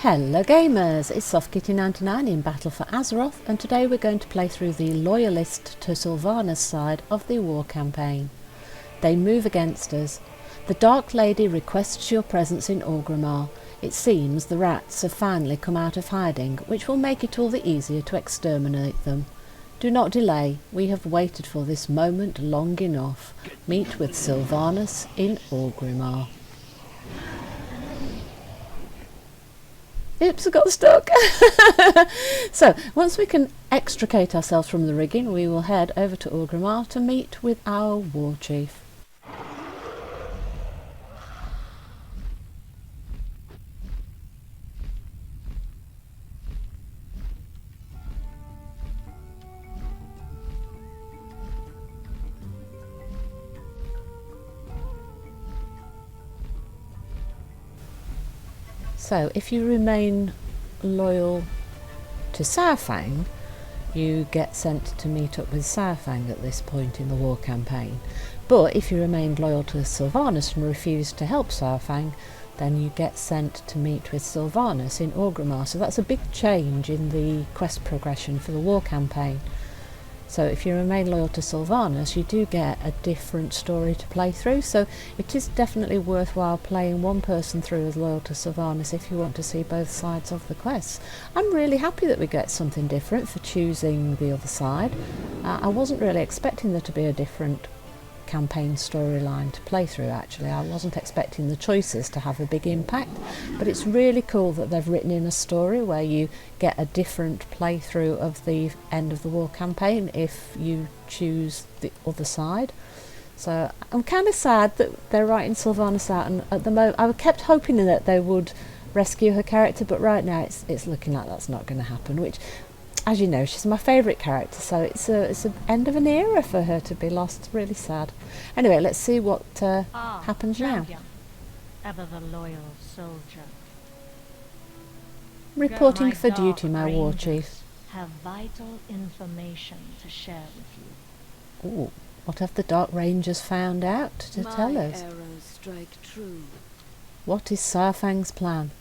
Hello gamers, it's SoftKitty99 in Battle for Azeroth, and today we're going to play through the Loyalist to Sylvanas side of the war campaign. They move against us. The Dark Lady requests your presence in Orgrimmar. It seems the rats have finally come out of hiding, which will make it all the easier to exterminate them. Do not delay, we have waited for this moment long enough. Meet with Sylvanas in Orgrimmar. Oops, I got stuck. So, once we can extricate ourselves from the rigging, we will head over to Orgrimmar to meet with our war chief. So, if you remain loyal to Saurfang, you get sent to meet up with Saurfang at this point in the war campaign. But if you remained loyal to Sylvanas and refused to help Saurfang, then you get sent to meet with Sylvanas in Orgrimmar. So that's a big change in the quest progression for the war campaign. So if you remain loyal to Sylvanas, you do get a different story to play through, so it is definitely worthwhile playing one person through as loyal to Sylvanas if you want to see both sides of the quests. I'm really happy that we get something different for choosing the other side. I wasn't really expecting there to be a different campaign storyline to play through actually. I wasn't expecting the choices to have a big impact, but it's really cool that they've written in a story where you get a different playthrough of the end of the war campaign if you choose the other side. So I'm kind of sad that they're writing Sylvanas out, and at the moment I kept hoping that they would rescue her character, but right now it's looking like that's not going to happen, which, as you know, she's my favourite character, so it's an end of an era for her to be lost. Really sad. Anyway, let's see what happens champion. now. Ever the loyal soldier. Reporting My for dark duty, my war rangers chief. have vital information to share with you. Ooh, what have the Dark Rangers found out to tell us? My arrows strike true. What is Saurfang's plan?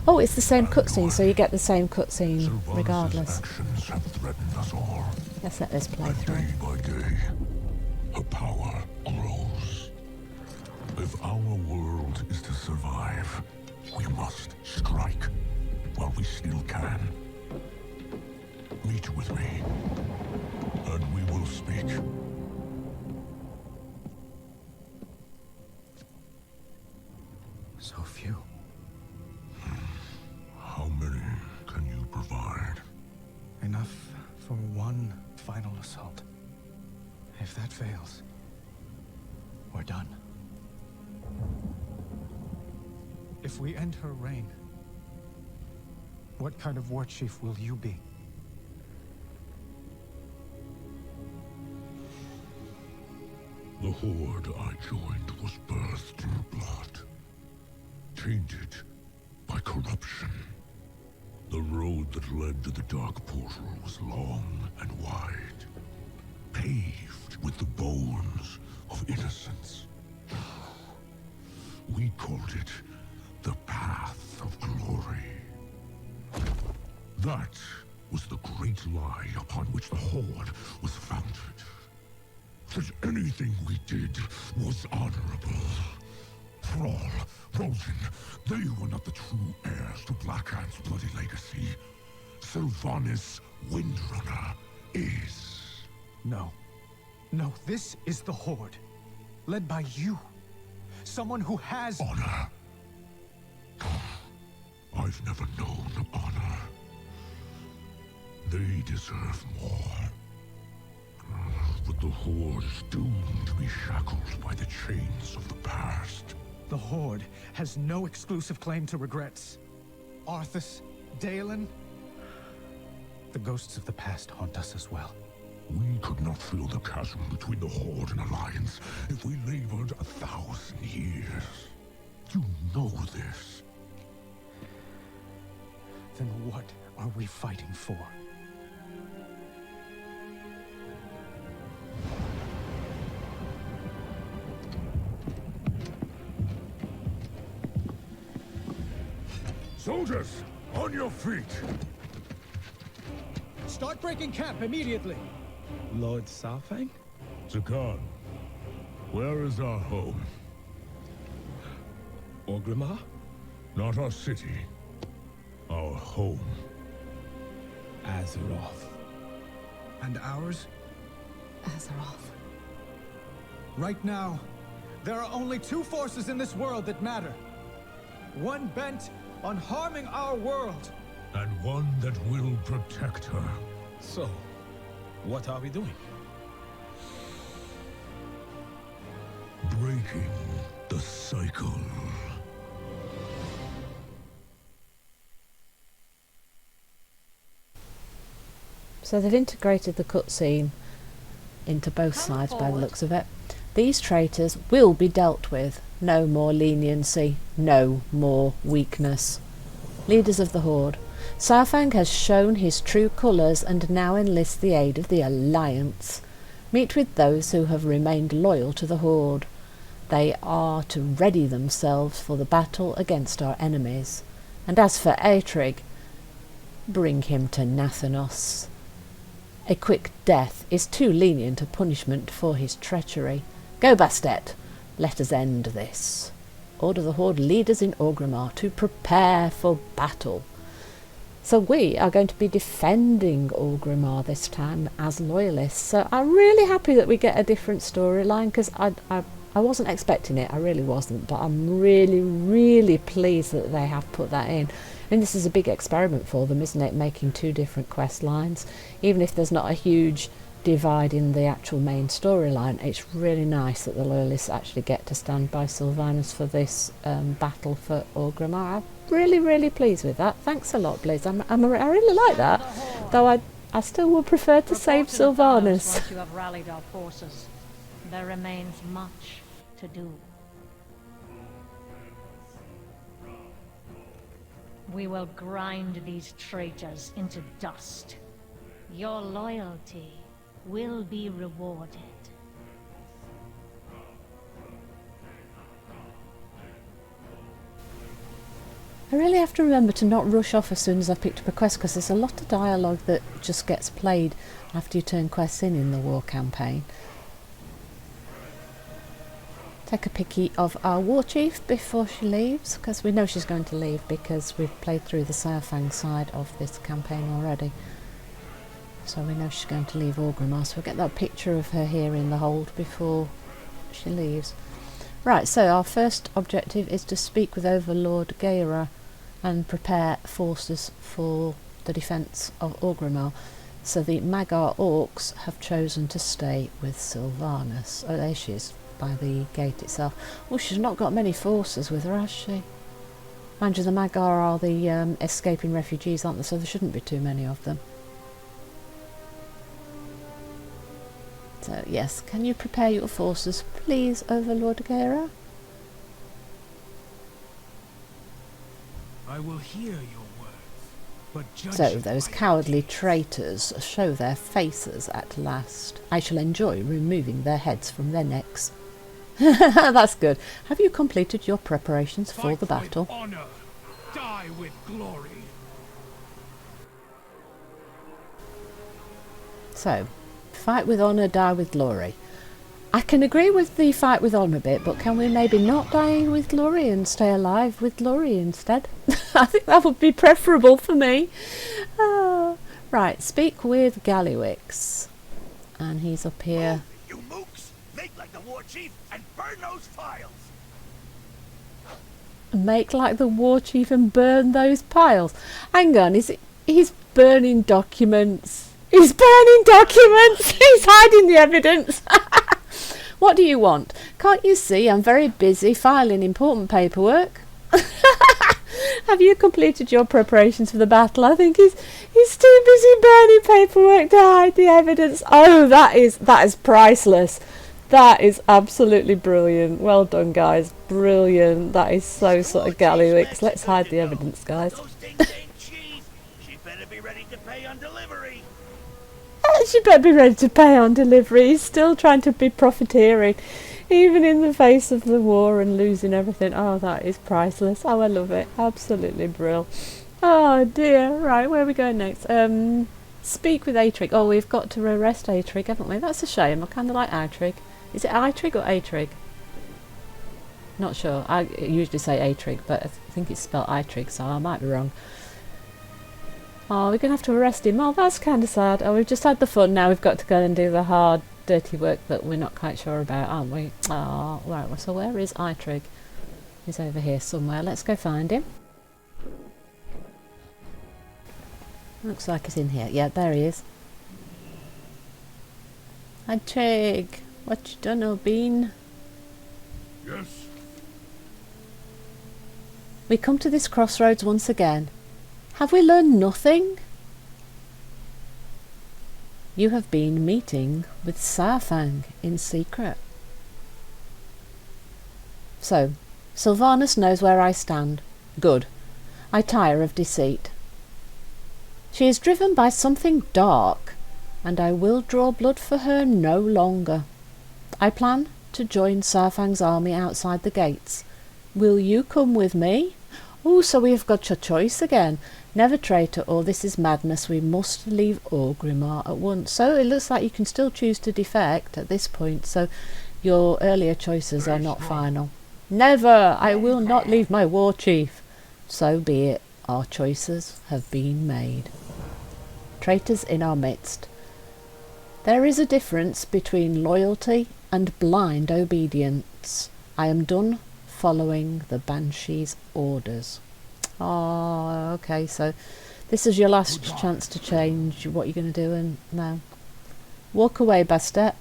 Oh, it's the same cutscene, so you get the same cutscene regardless. Actions have threatened us all. Let's let this play through. Day by day, her power grows. If our world is to survive, we must strike while we still can. Meet with me, and we will speak. So few. How many can you provide? Enough for one final assault. If that fails, we're done. If we end her reign, what kind of war chief will you be? The horde I joined was birthed in blood, tainted by corruption. The road that led to the Dark Portal was long and wide, paved with the bones of innocence. We called it the Path of Glory. That was the great lie upon which the Horde was founded. That anything we did was honorable. Thrall, Rosen, they were not the true heirs to Blackhand's bloody legacy. Sylvanas Windrunner is. No. No, this is the Horde. Led by you. Someone who has Honor. I've never known honor. They deserve more. But the Horde is doomed to be shackled by the chains of the past. The Horde has no exclusive claim to regrets. Arthas, Dalen, the ghosts of the past haunt us as well. We could not fill the chasm between the Horde and Alliance if we labored 1,000 years. You know this. Then what are we fighting for? Soldiers, on your feet! Start breaking camp immediately. Lord Saurfang? Zakan, where is our home? Orgrimmar? Not our city. Our home. Azeroth. And ours? Azeroth. Right now, there are only two forces in this world that matter. One bent on harming our world. And one that will protect her. So, what are we doing? Breaking the cycle. So they've integrated the cutscene into both sides by the looks of it. These traitors will be dealt with. No more leniency, no more weakness. Leaders of the Horde. Saurfang has shown his true colours and now enlists the aid of the Alliance. Meet with those who have remained loyal to the Horde. They are to ready themselves for the battle against our enemies. And as for Aetrig, bring him to Nathanos. A quick death is too lenient a punishment for his treachery. Go, Bastet, let us end this. Order the Horde leaders in Orgrimmar to prepare for battle. So we are going to be defending Orgrimmar this time as loyalists. So I'm really happy that we get a different storyline, because I wasn't expecting it, I really wasn't, but I'm really pleased that they have put that in. I mean, this is a big experiment for them, isn't it, making two different quest lines. Even if there's not a huge divide in the actual main storyline, it's really nice that the Loyalists actually get to stand by Sylvanas for this battle for Orgrimmar. I'm really pleased with that. Thanks a lot, Blizz. I really like that, though I still would prefer to save Sylvanas. Once you have rallied our forces, there remains much to do. We will grind these traitors into dust. Your loyalty will be rewarded. I really have to remember to not rush off as soon as I've picked up a quest, because there's a lot of dialogue that just gets played after you turn quests in the war campaign. Take a picky of our war chief before she leaves, because we know she's going to leave because we've played through the Saurfang side of this campaign already. So we know she's going to leave Orgrimmar, so we'll get that picture of her here in the hold before she leaves. Right, so our first objective is to speak with Overlord Gaera and prepare forces for the defence of Orgrimmar. So the Magar Orcs have chosen to stay with Sylvanas. Oh, there she is, by the gate itself. Oh, she's not got many forces with her, has she? Mind you, the Magar are the escaping refugees, aren't they? So there shouldn't be too many of them. So, yes, can you prepare your forces, please, Overlord Gaera? I will hear your words, but judge So, you those by cowardly your deeds. traitors show their faces at last. I shall enjoy removing their heads from their necks. That's good. Have you completed your preparations for Fight the battle? with honor, die with glory. So, fight with honour, die with glory. I can agree with the fight with honour bit, but can we maybe not die with glory and stay alive with glory instead? I think that would be preferable for me. Right, speak with Gallywix. And he's up here. You mooks, make like the war chief and burn those files. Make like the war chief and burn those piles. Hang on, he's burning documents. He's burning documents! He's hiding the evidence! What do you want? Can't you see I'm very busy filing important paperwork? Have you completed your preparations for the battle? I think he's too busy burning paperwork to hide the evidence. Oh, that is priceless. That is absolutely brilliant. Well done, guys. Brilliant. That is so sort of Gallywix. Let's hide the evidence, guys. Those things ain't cheap. She better be ready to pay on delivery. She better be ready to pay on delivery. He's still trying to be profiteering. Even in the face of the war and losing everything. Oh, that is priceless. Oh, I love it. Absolutely brill. Oh dear. Right, where are we going next? Speak with Atrig. Oh, we've got to arrest Atrig, haven't we? That's a shame. I kind of like Atrig. Is it Atrig or Atrig? Not sure. I usually say Atrig, but I think it's spelled Itrig, so I might be wrong. Oh, we're going to have to arrest him. Oh, that's kind of sad. Oh, we've just had the fun. Now we've got to go and do the hard, dirty work that we're not quite sure about, aren't we? Oh, right. So where is Itrig? He's over here somewhere. Let's go find him. Looks like he's in here. Yeah, there he is. Itrig, what you done, old bean? Yes? We come to this crossroads once again. Have we learned nothing? You have been meeting with Saurfang in secret. So, Sylvanas knows where I stand. Good. I tire of deceit. She is driven by something dark, and I will draw blood for her no longer. I plan to join Saurfang's army outside the gates. Will you come with me? Oh, so we have got your choice again. Never traitor, or this is madness. We must leave Orgrimmar at once. So it looks like you can still choose to defect at this point, so your earlier choices are not final. Never! I will not leave my war chief. So be it. Our choices have been made. Traitors in our midst. There is a difference between loyalty and blind obedience. I am done following the Banshee's orders. Oh, okay, so this is your last chance to change what you're going to do, and now walk away, Bastet.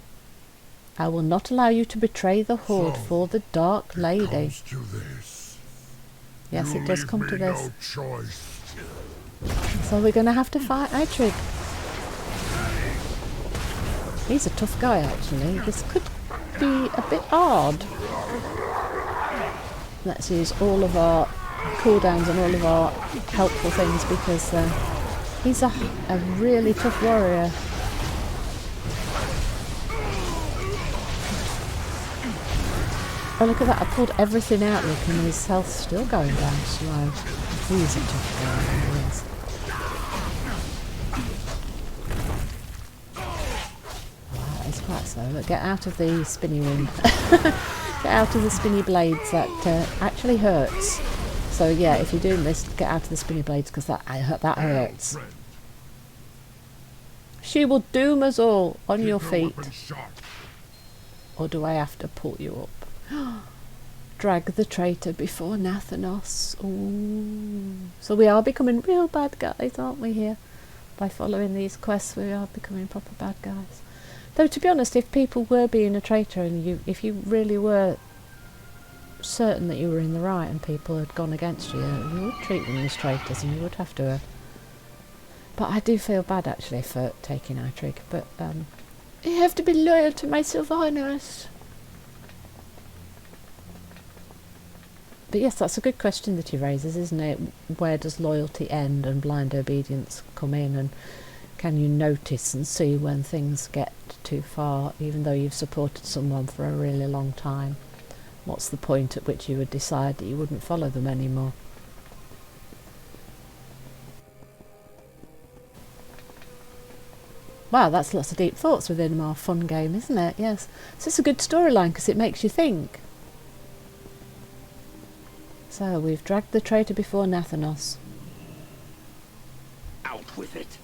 I will not allow you to betray the Horde for the Dark Lady. Yes, it does come to this. So we're going to have to fight Itrig. He's a tough guy, actually. This could be a bit hard. Let's use all of our cooldowns and all of our helpful things, because he's a really tough warrior. Oh, look at that. I pulled everything out, look, and his health's still going down slow. He's a tough guy, he is. Wow, it's quite slow. Look, get out of the spinny ring. Get out of the spinny blades. That actually hurts. So yeah, if you're doing this, get out of the spinny blades, because that hurts. She will doom us all. On your feet. Or do I have to pull you up? Drag the traitor before Nathanos. Ooh. So we are becoming real bad guys, aren't we, here? By following these quests, we are becoming proper bad guys. Though, to be honest, if people were being a traitor, and if you really were certain that you were in the right and people had gone against you, you would treat them as traitors, and you would have to. But I do feel bad, actually, for taking Itrig. But you have to be loyal to my Sylvanas. But yes, that's a good question that he raises, isn't it? Where does loyalty end and blind obedience come in? And can you notice and see when things get too far, even though you've supported someone for a really long time? What's the point at which you would decide that you wouldn't follow them anymore? Wow, that's lots of deep thoughts within our fun game, isn't it? Yes. So it's a good storyline because it makes you think. So we've dragged the traitor before Nathanos. Out with it.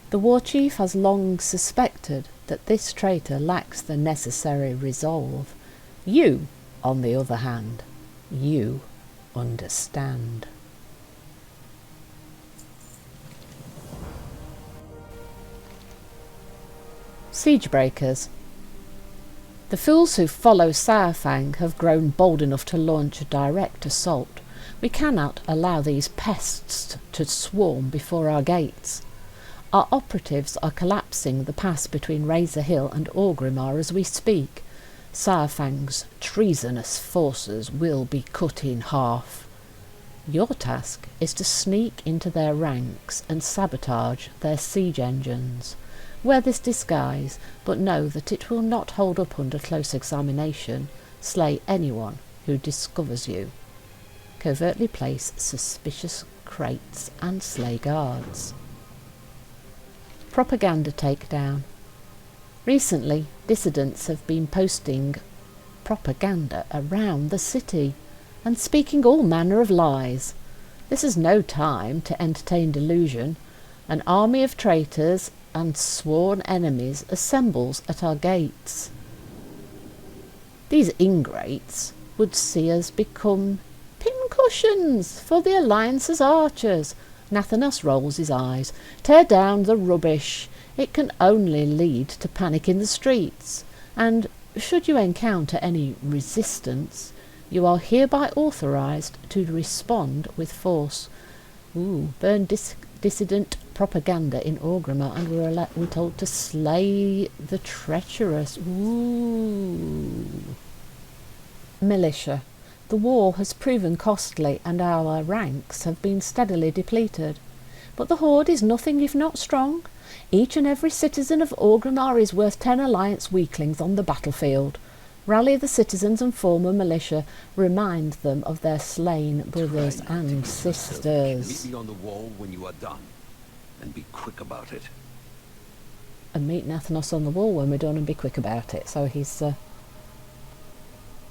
The war chief has long suspected that this traitor lacks the necessary resolve. You, on the other hand, you understand. Siegebreakers. The fools who follow Saurfang have grown bold enough to launch a direct assault. We cannot allow these pests to swarm before our gates. Our operatives are collapsing the pass between Razor Hill and Orgrimmar as we speak. Saurfang's treasonous forces will be cut in half. Your task is to sneak into their ranks and sabotage their siege engines. Wear this disguise, but know that it will not hold up under close examination. Slay anyone who discovers you. Covertly place suspicious crates and slay guards. Propaganda takedown. Recently, dissidents have been posting propaganda around the city and speaking all manner of lies. This is no time to entertain delusion. An army of traitors and sworn enemies assembles at our gates. These ingrates would see us become pincushions for the Alliance's archers. Nathanos rolls his eyes. Tear down the rubbish. It can only lead to panic in the streets. And should you encounter any resistance, you are hereby authorised to respond with force. Burn dissident propaganda in Orgrimmar, and we're told to slay the treacherous. Militia. The war has proven costly, and our ranks have been steadily depleted. But the Horde is nothing if not strong. Each and every citizen of Orgrimmar is worth 10 Alliance weaklings on the battlefield. Rally the citizens and form a militia. Remind them of their slain brothers and sisters. Meet me on the wall when you are done, and be quick about it. And meet Nathanos on the wall when we're done, and be quick about it. So he's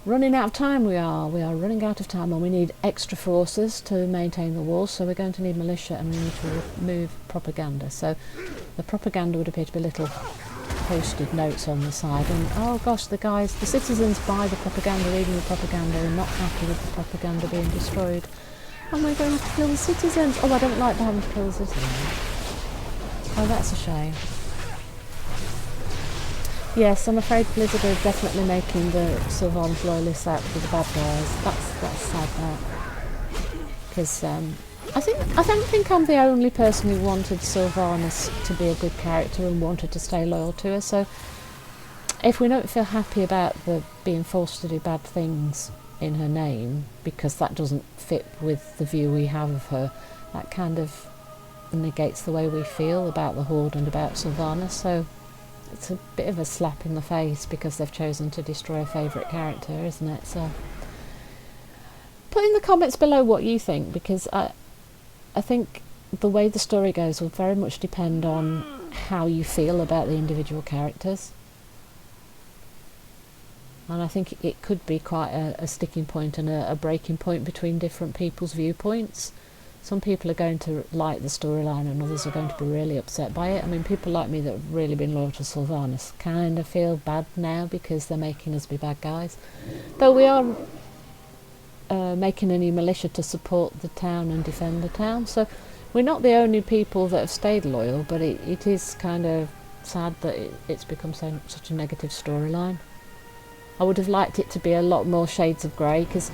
running out of time. We are running out of time, and we need extra forces to maintain the wall. So we're going to need militia, and we need to remove propaganda. So the propaganda would appear to be little posted notes on the side, and oh gosh, the citizens buy the propaganda, reading the propaganda, and not happy with the propaganda being destroyed. And we're going to have to kill the citizens. Oh, I don't like having to kill the citizens. Oh, that's a shame. Yes, I'm afraid Blizzard are definitely making the Sylvanas Loyalists out to be the bad guys. That's sad, that. Because I don't think I'm the only person who wanted Sylvanas to be a good character and wanted to stay loyal to her. So if we don't feel happy about the being forced to do bad things in her name, because that doesn't fit with the view we have of her, that kind of negates the way we feel about the Horde and about Sylvanas. So it's a bit of a slap in the face because they've chosen to destroy a favourite character, isn't it? So put in the comments below what you think, because I think the way the story goes will very much depend on how you feel about the individual characters. And I think it could be quite a sticking point and a breaking point between different people's viewpoints. Some people are going to like the storyline and others are going to be really upset by it. I mean, people like me that have really been loyal to Sylvanas kind of feel bad now because they're making us be bad guys. Though we are making a new militia to support the town and defend the town. So we're not the only people that have stayed loyal, but it is kind of sad that it's become such a negative storyline. I would have liked it to be a lot more shades of grey, because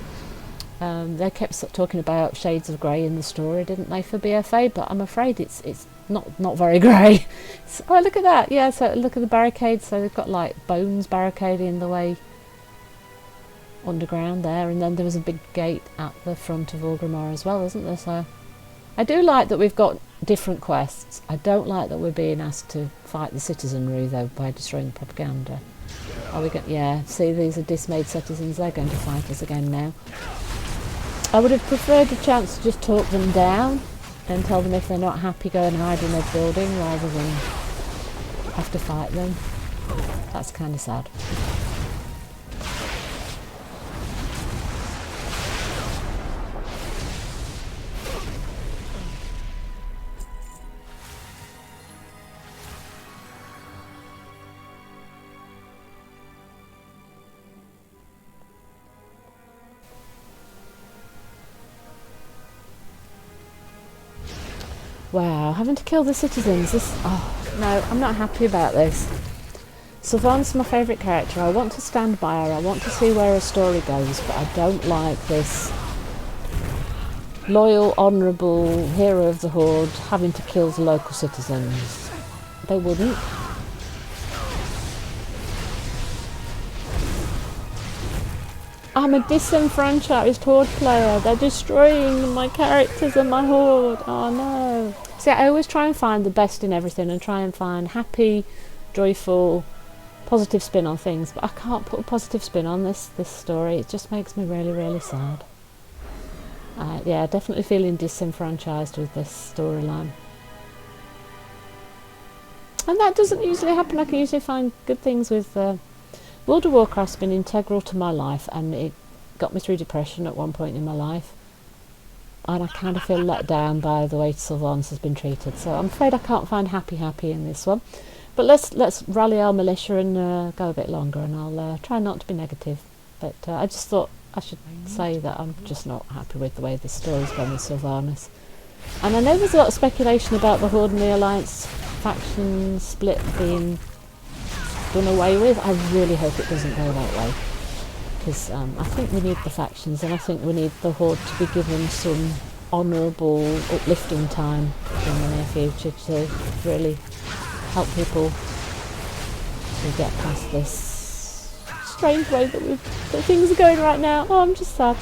they kept talking about shades of grey in the story, didn't they, for BFA? But I'm afraid it's not very grey. Oh, look at that! Yeah, so look at the barricades. So they've got like bones barricading the way underground there, and then there was a big gate at the front of Orgrimmar as well, isn't there? So I do like that we've got different quests. I don't like that we're being asked to fight the citizenry though by destroying the propaganda. Are we going? Yeah. See, these are dismayed citizens. They're going to fight us again now. I would have preferred a chance to just talk them down and tell them if they're not happy, go and hide in a building rather than have to fight them. That's kind of sad. Wow, having to kill the citizens. Oh, no, I'm not happy about this. Sylvanas is my favourite character. I want to stand by her. I want to see where her story goes, but I don't like this loyal, honourable hero of the Horde having to kill the local citizens. They wouldn't. I'm a disenfranchised Horde player. They're destroying my characters and my Horde. Oh no. See, I always try and find the best in everything and try and find happy, joyful, positive spin on things, but I can't put a positive spin on this story. It just makes me really, really sad. Yeah, definitely feeling disenfranchised with this storyline. And that doesn't usually happen. I can usually find good things with World of Warcraft's been integral to my life, and it got me through depression at one point in my life. And I kind of feel let down by the way Sylvanas has been treated. So I'm afraid I can't find happy in this one. But let's rally our militia and go a bit longer, and I'll try not to be negative. But I just thought I should say that I'm just not happy with the way this story's gone with Sylvanas. And I know there's a lot of speculation about the Horde and the Alliance faction split being done away with. I really hope it doesn't go that way, because I think we need the factions, and I think we need the Horde to be given some honourable, uplifting time in the near future to really help people to get past this strange way that things are going right now. Oh, I'm just sad.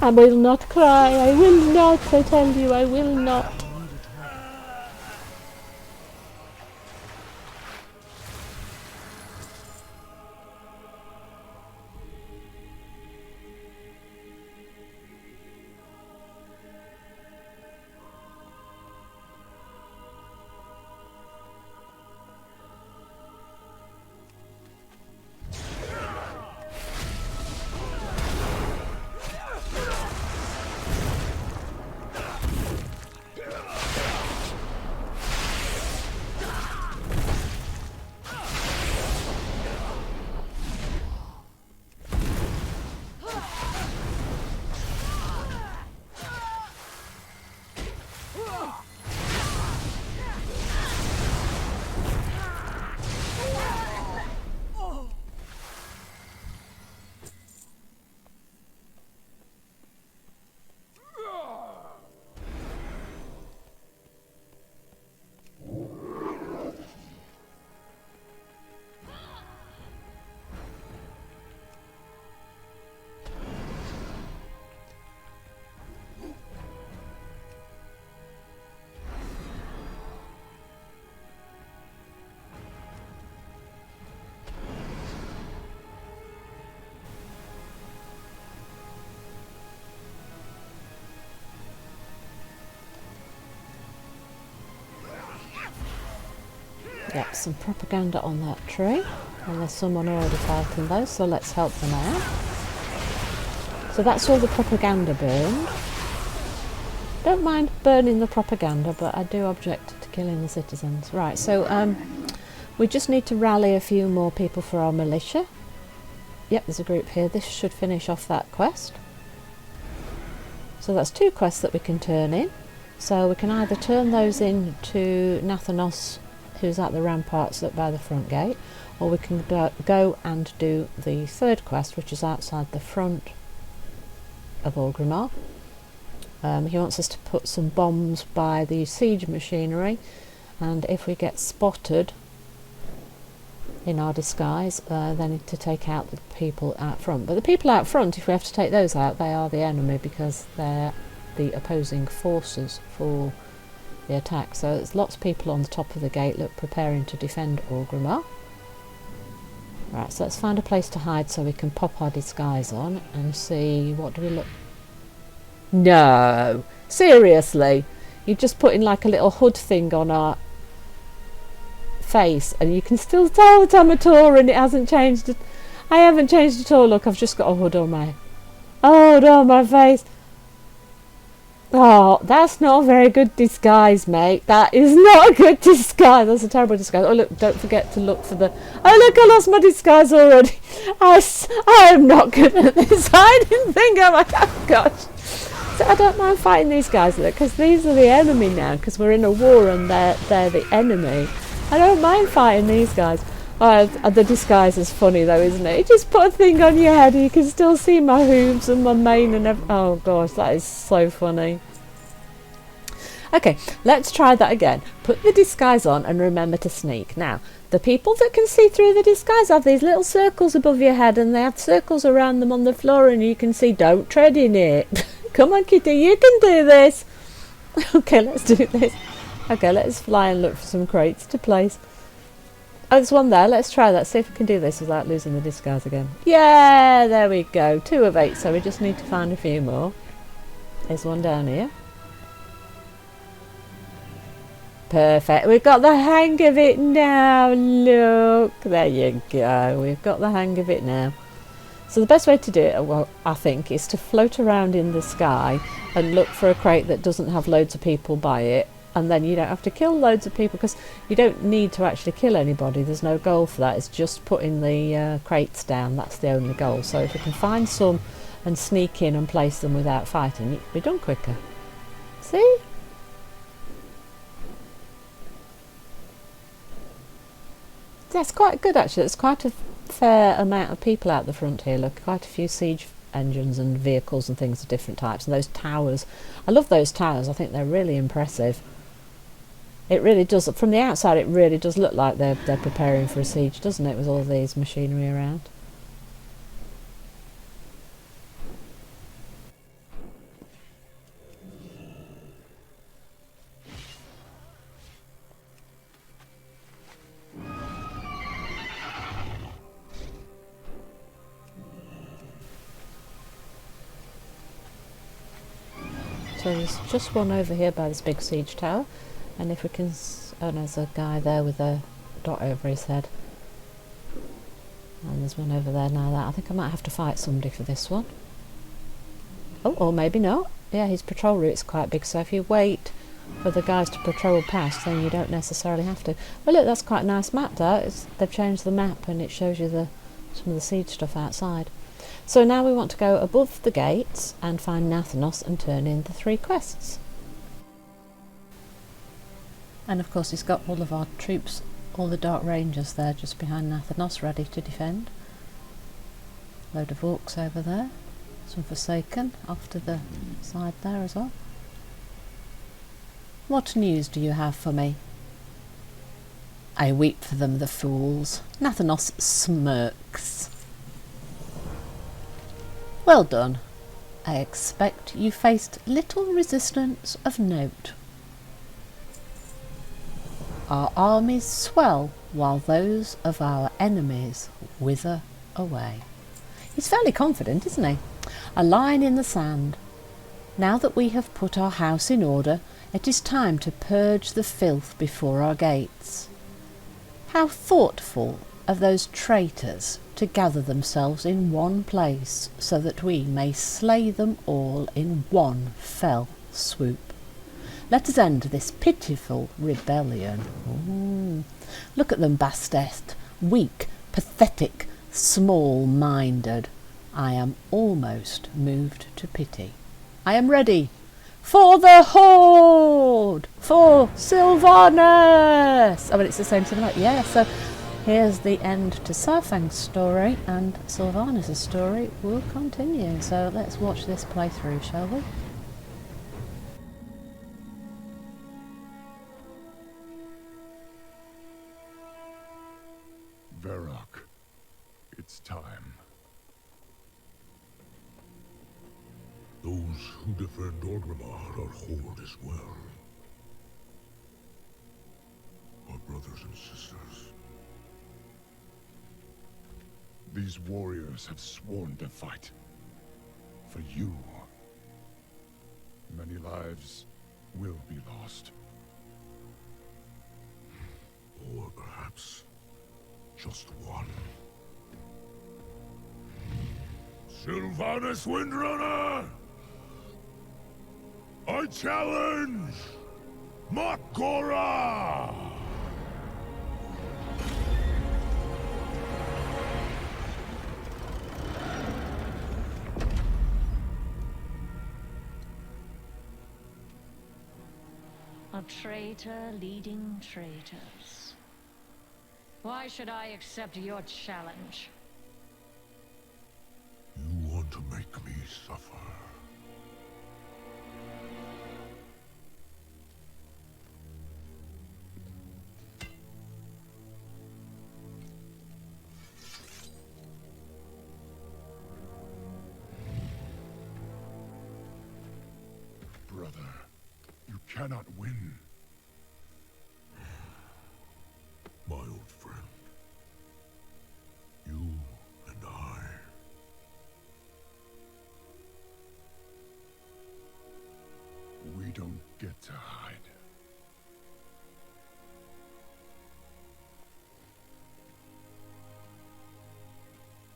I will not cry. I will not. I tell you, I will not. Yep, some propaganda on that tree, and there's someone already fighting those, so let's help them out. So that's all the propaganda burned. Don't mind burning the propaganda, but I do object to killing the citizens. Right, so we just need to rally a few more people for our militia. Yep, there's a group here. This should finish off that quest. So that's 2 quests that we can turn in. So we can either turn those in to Nathanos, who's at the ramparts up by the front gate, or we can go and do the 3rd quest, which is outside the front of Orgrimmar. He wants us to put some bombs by the siege machinery, and if we get spotted in our disguise, then to take out the people out front. But the people out front, if we have to take those out, they are the enemy, because they're the opposing forces for the attack. So there's lots of people on the top of the gate preparing to defend Orgrimmar. Right, so let's find a place to hide so we can pop our disguise on and see, what do we look... No! Seriously! You just put in like a little hood thing on our face and you can still tell that I'm a Tor, and it hasn't changed. I haven't changed at all. Look, I've just got a hood on my... hood on my face. Oh, that's not a very good disguise, mate. That is not a good disguise. That's a terrible disguise. Oh, look, don't forget to look for the... Oh, look, I lost my disguise already. I am not good at this hiding thing, am I? Oh, gosh. So I don't mind fighting these guys, look, because these are the enemy now, because we're in a war and they're the enemy. I don't mind fighting these guys. Oh, the disguise is funny, though, isn't it? You just put a thing on your head and you can still see my hooves and my mane and everything. Oh, gosh, that is so funny. Okay, let's try that again. Put the disguise on and remember to sneak. Now, the people that can see through the disguise have these little circles above your head, and they have circles around them on the floor, and you can see, don't tread in it. Come on, Kitty, you can do this. Okay, let's do this. Okay, let's fly and look for some crates to place. Oh, there's one there. Let's try that. See if we can do this without losing the disguise again. Yeah, there we go. 2 of 8, so we just need to find a few more. There's one down here. Perfect. We've got the hang of it now. Look. There you go. We've got the hang of it now. So the best way to do it, well, I think, is to float around in the sky and look for a crate that doesn't have loads of people by it. And then you don't have to kill loads of people because you don't need to actually kill anybody. There's no goal for that. It's just putting the crates down. That's the only goal. So if we can find some and sneak in and place them without fighting, it can be done quicker. See? That's quite good actually. There's quite a fair amount of people out the front here. Look, quite a few siege engines and vehicles and things of different types. And those towers. I love those towers. I think they're really impressive. It really does. From the outside, it really does look like they're preparing for a siege, doesn't it, with all these machinery around? So there's just one over here by this big siege tower, and if we can, oh, there's a guy there with a dot over his head, and there's one over there now. That I think I might have to fight somebody for this one. Oh, or maybe not. Yeah, his patrol route's quite big, so if you wait for the guys to patrol past, then you don't necessarily have to. Well, look, that's quite a nice map. They've changed the map, and it shows you some of the siege stuff outside. So now we want to go above the gates and find Nathanos and turn in the 3 quests. And of course he's got all of our troops, all the Dark Rangers there just behind Nathanos ready to defend. Load of orcs over there. Some Forsaken off to the side there as well. What news do you have for me? I weep for them, the fools. Nathanos smirks. Well done. I expect you faced little resistance of note. Our armies swell while those of our enemies wither away. He's fairly confident, isn't he? A line in the sand. Now that we have put our house in order, it is time to purge the filth before our gates. How thoughtful of those traitors to gather themselves in one place so that we may slay them all in one fell swoop. Let us end this pitiful rebellion. Look at them, Bastet, weak, pathetic, small-minded. I am almost moved to pity. I am ready. For the Horde! For Sylvanas! I mean, it's the same cinematic. Yeah, so here's the end to Saurfang's story, and Sylvanas' story will continue. So let's watch this playthrough, shall we? Varrock, it's time. Those who defend Orgrimmar are Horde as well. Our brothers and sisters. These warriors have sworn to fight. For you. Many lives will be lost. Or perhaps just one. Sylvanas Windrunner! I challenge Makora! A traitor leading traitors. Why should I accept your challenge? You want to make me suffer. Brother, you cannot win.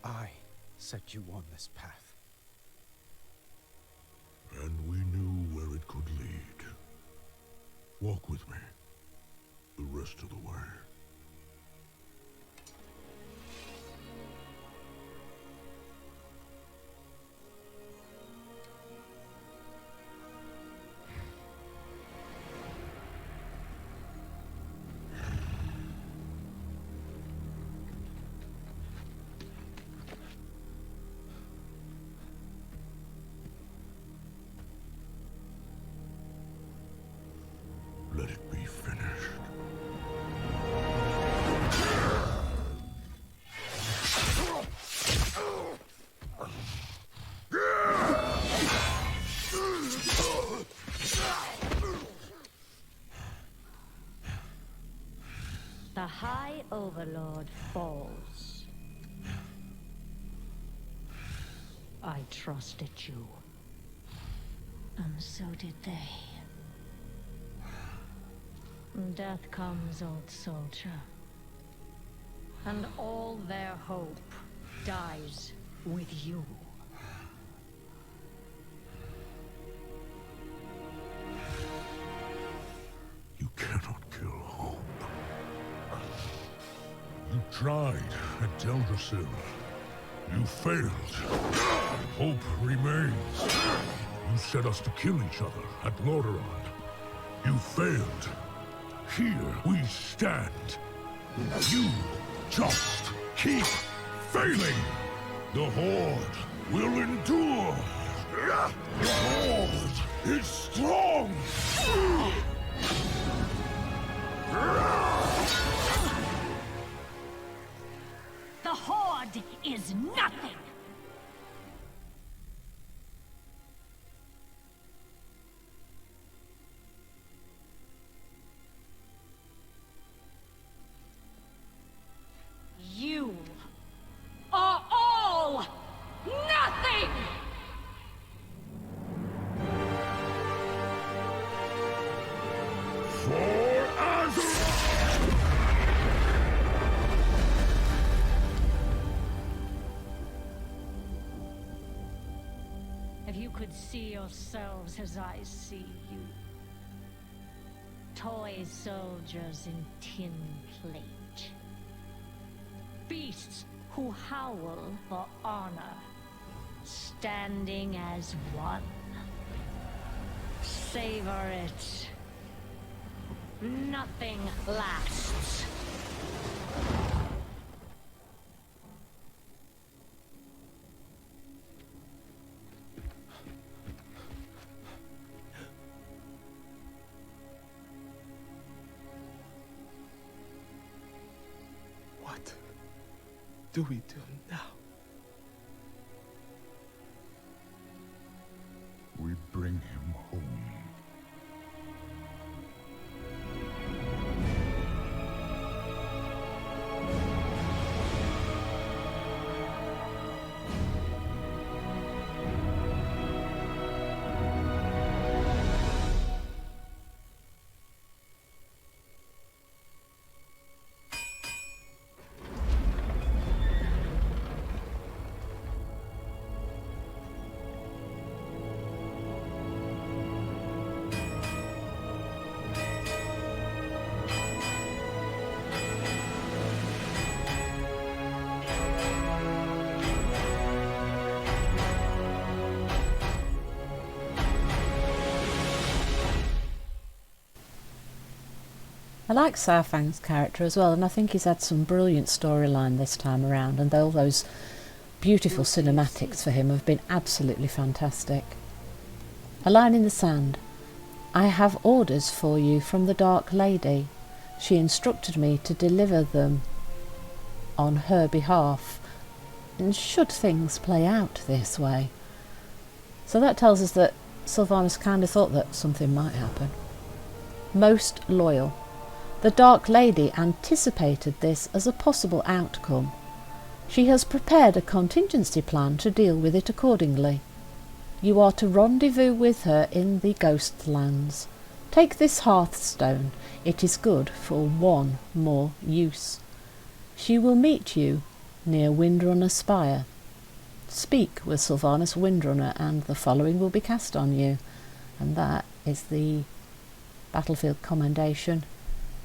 I set you on this path. And we knew where it could lead. Walk with me. The rest of the way. Let it be finished. The High Overlord falls. I trusted you. And so did they. Death comes, old soldier. And all their hope dies with you. You cannot kill hope. You tried at Teldrassil. You failed. Hope remains. You set us to kill each other at Lordaeron. You failed. Here we stand. You just keep failing. The Horde will endure. The Horde is strong. The Horde is nothing! You are all nothing! For Azeroth! If you could see yourselves as I see you. Toy soldiers in tin plate. Beasts who howl for honor, standing as one. Savor it. Nothing lasts. What do we do now? We bring him home. I like Saurfang's character as well, and I think he's had some brilliant storyline this time around, and all those beautiful cinematics for him have been absolutely fantastic. A line in the sand. I have orders for you from the Dark Lady. She instructed me to deliver them on her behalf, and should things play out this way. So that tells us that Sylvanas kind of thought that something might happen. Most loyal. The Dark Lady anticipated this as a possible outcome. She has prepared a contingency plan to deal with it accordingly. You are to rendezvous with her in the Ghostlands. Take this hearthstone. It is good for one more use. She will meet you near Windrunner Spire. Speak with Sylvanas Windrunner and the following will be cast on you. And that is the battlefield commendation,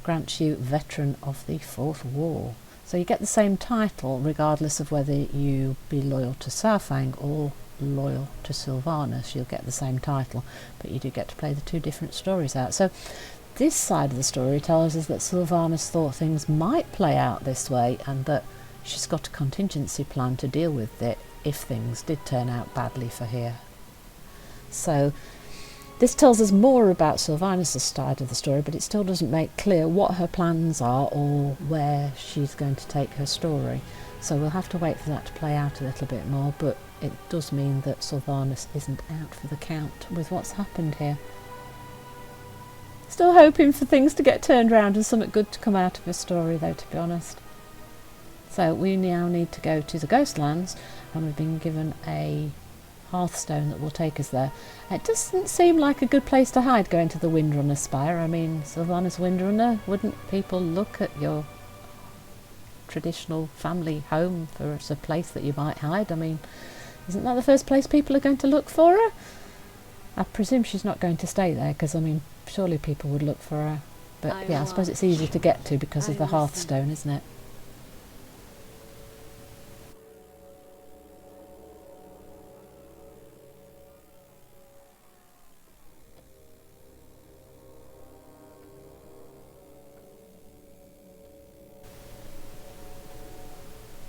grants you Veteran of the Fourth War. So you get the same title regardless of whether you be loyal to Saurfang or loyal to Sylvanas. You'll get the same title, but you do get to play the two different stories out. So this side of the story tells us that Sylvanas thought things might play out this way and that she's got a contingency plan to deal with it if things did turn out badly for her. So this tells us more about Sylvanas' side of the story, but it still doesn't make clear what her plans are or where she's going to take her story. So we'll have to wait for that to play out a little bit more, but it does mean that Sylvanas isn't out for the count with what's happened here. Still hoping for things to get turned around and something good to come out of her story though, to be honest. So we now need to go to the Ghostlands, and we've been given a hearthstone that will take us there. It doesn't seem like a good place to hide going to the Windrunner Spire. I mean, Sylvanas Windrunner, wouldn't people look at your traditional family home for a place that you might hide? I mean, isn't that the first place people are going to look for her? I presume she's not going to stay there, because I mean, surely people would look for her. But yeah, I suppose it's easy to get to because of the hearthstone, isn't it?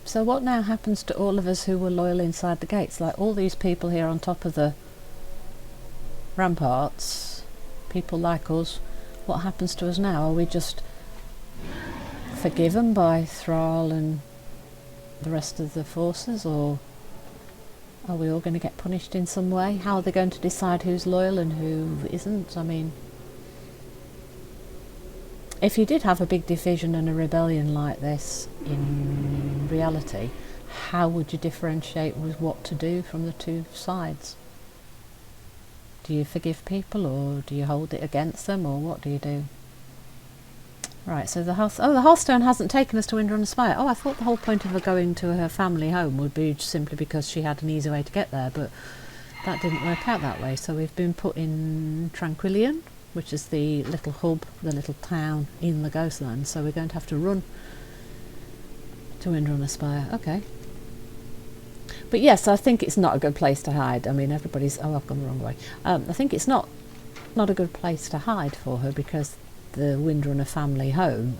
So what now happens to all of us who were loyal inside the gates? Like all these people here on top of the ramparts, people like us, what happens to us now? Are we just forgiven by Thrall and the rest of the forces, or are we all going to get punished in some way? How are they going to decide who's loyal and who isn't? I mean, if you did have a big division and a rebellion like this in reality, how would you differentiate with what to do from the two sides? Do you forgive people, or do you hold it against them, or what do you do? Right, so the hearthstone hasn't taken us to Windrunner Spire. Oh, I thought the whole point of her going to her family home would be simply because she had an easy way to get there, but that didn't work out that way. So we've been put in Tranquillion, which is the little hub, the little town in the Ghostlands. So we're going to have to run to Windrunner Spire. Okay. But yes, I think it's not a good place to hide. I mean, everybody's... Oh, I've gone the wrong way. I think it's not a good place to hide for her, because the Windrunner family home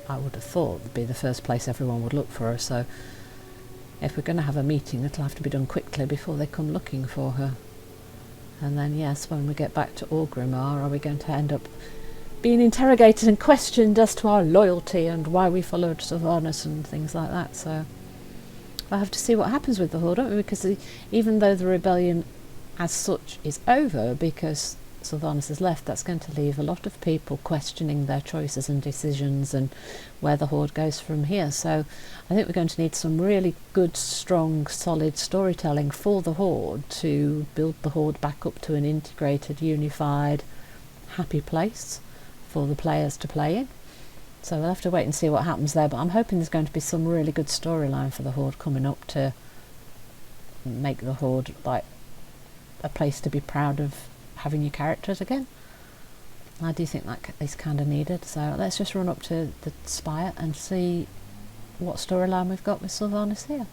I would have thought, would be the first place everyone would look for her. So if we're going to have a meeting, it'll have to be done quickly before they come looking for her. And then, yes, when we get back to Orgrimmar, are we going to end up being interrogated and questioned as to our loyalty and why we followed Sylvanas and things like that? So I have to see what happens with the Horde, don't we? Because even though the rebellion as such is over, because Sylvanas has left, that's going to leave a lot of people questioning their choices and decisions and where the Horde goes from here. So I think we're going to need some really good, strong, solid storytelling for the Horde to build the Horde back up to an integrated, unified, happy place for the players to play in. So we'll have to wait and see what happens there, but I'm hoping there's going to be some really good storyline for the Horde coming up to make the Horde like a place to be proud of having your characters again. I do think that is kind of needed. So let's just run up to the Spire and see what storyline we've got with Sylvanas here.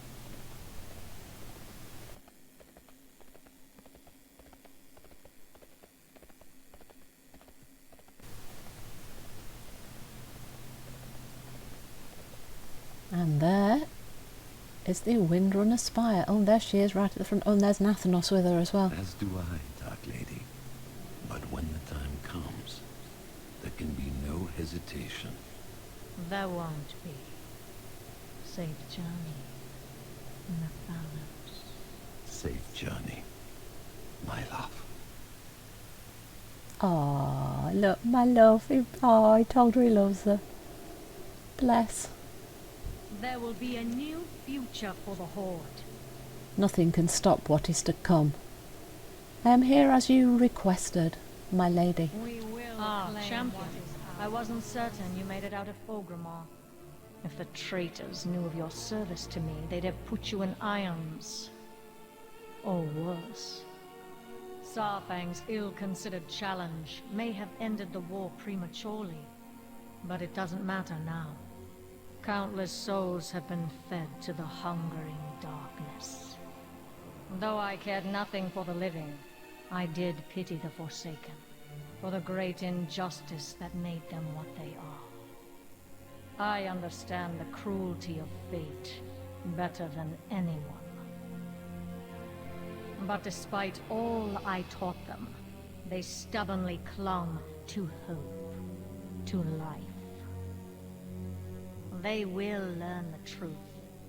And there is the Windrunner Spire. Oh, there she is, right at the front. Oh, and there's Nathanos with her as well. As do I, Dark Lady. But when the time comes, there can be no hesitation. There won't be. Safe journey, Nathanos. Safe journey, my love. Oh, look, my love. Oh, he told her he loves her. Bless. There will be a new future for the Horde. Nothing can stop what is to come. I am here as you requested, my lady. We will champion. I wasn't certain you made it out of Orgrimmar. If the traitors knew of your service to me, they'd have put you in irons. Or worse. Saurfang's ill-considered challenge may have ended the war prematurely, but it doesn't matter now. Countless souls have been fed to the hungering darkness. Though I cared nothing for the living, I did pity the Forsaken, for the great injustice that made them what they are. I understand the cruelty of fate better than anyone. But despite all I taught them, they stubbornly clung to hope, to life. They will learn the truth,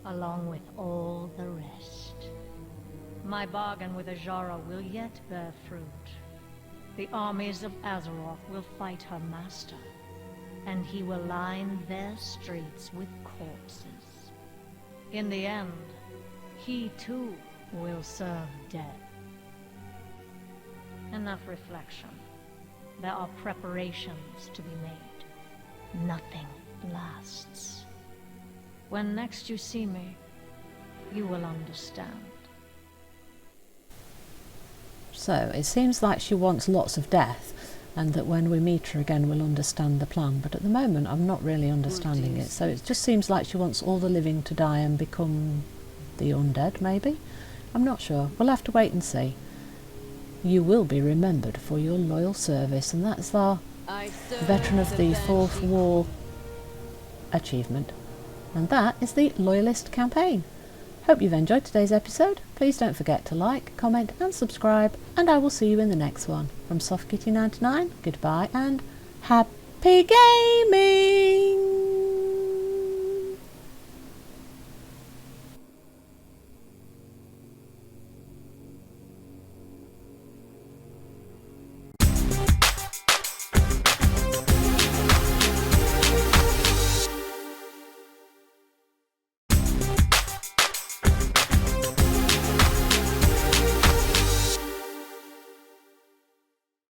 along with all the rest. My bargain with Ajara will yet bear fruit. The armies of Azeroth will fight her master, and he will line their streets with corpses. In the end, he too will serve death. Enough reflection. There are preparations to be made. Nothing lasts. When next you see me, you will understand. So, it seems like she wants lots of death, and that when we meet her again we'll understand the plan, but at the moment I'm not really understanding it. So it just seems like she wants all the living to die and become the undead, maybe? I'm not sure. We'll have to wait and see. You will be remembered for your loyal service, and that's our Veteran of the Fourth War achievement. And that is the Loyalist campaign. Hope you've enjoyed today's episode. Please don't forget to like, comment and subscribe, and I will see you in the next one. From SoftKitty99, goodbye and happy gaming!